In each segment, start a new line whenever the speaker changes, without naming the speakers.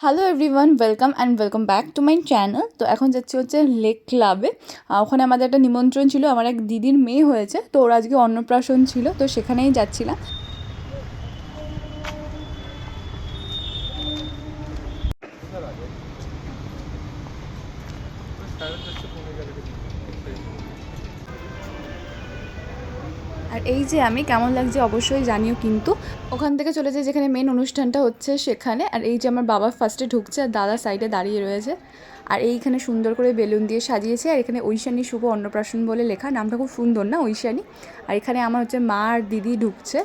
Hello everyone, welcome back to my channel. তো এখন যাচ্ছি হচ্ছে লেক ক্লাবে। ওখানে আমাদের একটা নিমন্ত্রণ ছিল, আমার এক দিদির মেয়ে হয়েছে, তো ওর আজকে অন্নপ্রাশন ছিল, তো সেখানেই যাচ্ছিলাম। আর এই যে আমি কেমন লাগছে অবশ্যই জানিও কিন্তু। ওখান থেকে চলে যাই যেখানে মেন অনুষ্ঠানটা হচ্ছে সেখানে। আর এই যে আমার বাবা ফার্স্টে ঢুকছে আর দাদা সাইডে দাঁড়িয়ে রয়েছে। আর এইখানে সুন্দর করে বেলুন দিয়ে সাজিয়েছে, আর এখানে ঐশানী শুভ অন্নপ্রাশন বলে লেখা, নামটা খুব সুন্দর না, ঐশানী। আর এখানে আমার হচ্ছে মা আর দিদি ঢুকছে।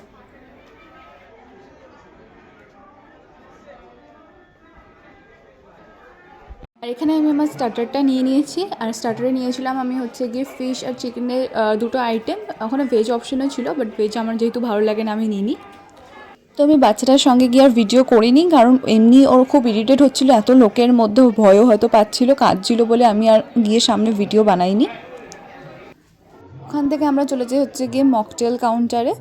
আর এখানে আমি আমার স্টার্টারটা নিয়ে নিয়েছি, আর স্টার্টারে নিয়েছিলাম আমি হচ্ছে গিয়ে ফিশ আর চিকেনের দুটো আইটেম। ওখানে ভেজ অপশনও ছিল, বাট ভেজ আমার যেহেতু ভালো লাগে না আমি নিইনি। তো আমি বাচ্চাটার সঙ্গে গিয়ে আর ভিডিও করিনি, কারণ এমনি ওর খুব ইরিটেট হচ্ছিলো, এত লোকের মধ্যে ভয়ও হয়তো পাচ্ছিল, কাঁদছিল বলে আমি আর গিয়ে সামনে ভিডিও বানাইনি। ওখান থেকে আমরা চলে যাই হচ্ছে গিয়ে মকটেল কাউন্টারে।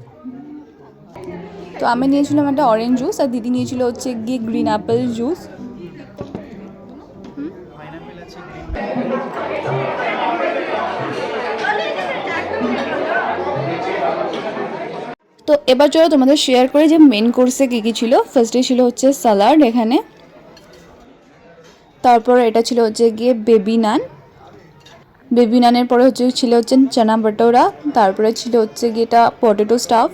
তো আমি নিয়েছিলাম একটা অরেঞ্জ জুস, আর দিদি নিয়েছিল হচ্ছে গিয়ে গ্রিন অ্যাপেল জুস। তো এবার চলো তোমাদের শেয়ার করে যে মেন কোর্সে কী কী ছিল। ফার্স্টে ছিল হচ্ছে স্যালাড এখানে, তারপর এটা ছিল হচ্ছে গিয়ে বেবি নানের পরে ছিল হচ্ছে চানা বাটোরা, তারপরে ছিল হচ্ছে গিয়ে এটা পটেটো স্টাফ,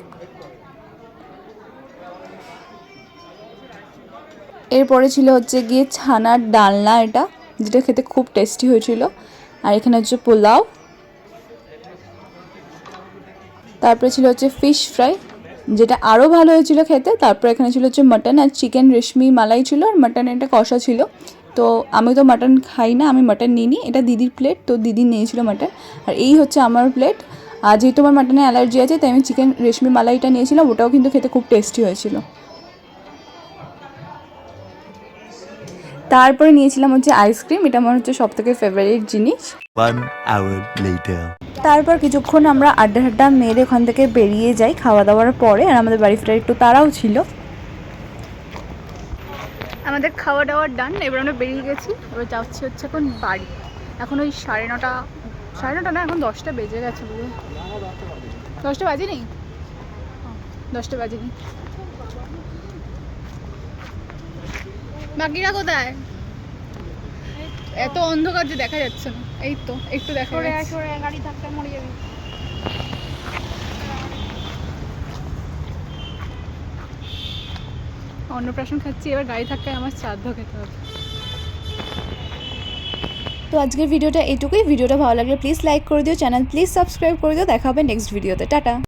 এরপরে ছিল হচ্ছে গিয়ে ছানার ডালনা, এটা যেটা খেতে খুব টেস্টি হয়েছিল। আর এখানে হচ্ছে পোলাও, তারপরে ছিল হচ্ছে ফিশ ফ্রাই, যেটা আরও ভালো হয়েছিল খেতে। তারপর এখানে ছিল হচ্ছে মাটন আর চিকেন রেশমি মালাই ছিল, আর মাটন এটা কষা ছিল। তো আমি তো মাটন খাই না, আমি মাটন নিইনি, এটা দিদির প্লেট, তো দিদি নিয়েছিল মাটন। আর এই হচ্ছে আমার প্লেট। আর যেহেতু আমার মাটনে অ্যালার্জি আছে, তাই আমি চিকেন রেশমি মালাইটা নিয়েছিলাম, ওটাও কিন্তু খেতে খুব টেস্টি হয়েছিল। তারপরে নিয়েছিলাম হচ্ছে আইসক্রিম, এটা আমার হচ্ছে সবথেকে ফেভারিট জিনিস। তারপর কিছুক্ষণ আমরা আড্ডা মেরে ওখান থেকে বেরিয়ে যাই খাওয়া দাওয়ার পরে, আর আমাদের বাড়ি ফেরার একটু তাড়াও ছিল। আমাদের খাওয়া দাওয়ার ডান, এবার আমরা বেরিয়ে গেছি, এবার যাচ্ছি হচ্ছে এখন বাড়ি। এখন ওই সাড়ে নটা না, এখন 10টা বেজে গেছে পুরো। 10টা বাজেনি, 10টা বাজেনি। বাকিরা কোথায়? এত অন্ধকার যে দেখা যাচ্ছে না। এই তো একটু দেখা যাচ্ছে। গাড়ি ধাক্কা মরে যাবি। অন্নপ্রাশন খাচ্ছি, এবার গাড়ি ধাক্কায় আমার শ্রাদ্ধ খেতে হবে। তো আজকের ভিডিওটা এইটুকুই। ভিডিওটা ভালো লাগলে প্লিজ লাইক করে দিও, চ্যানেল প্লিজ সাবস্ক্রাইব করে দিও। দেখা হবে নেক্সট ভিডিওতে। টাটা।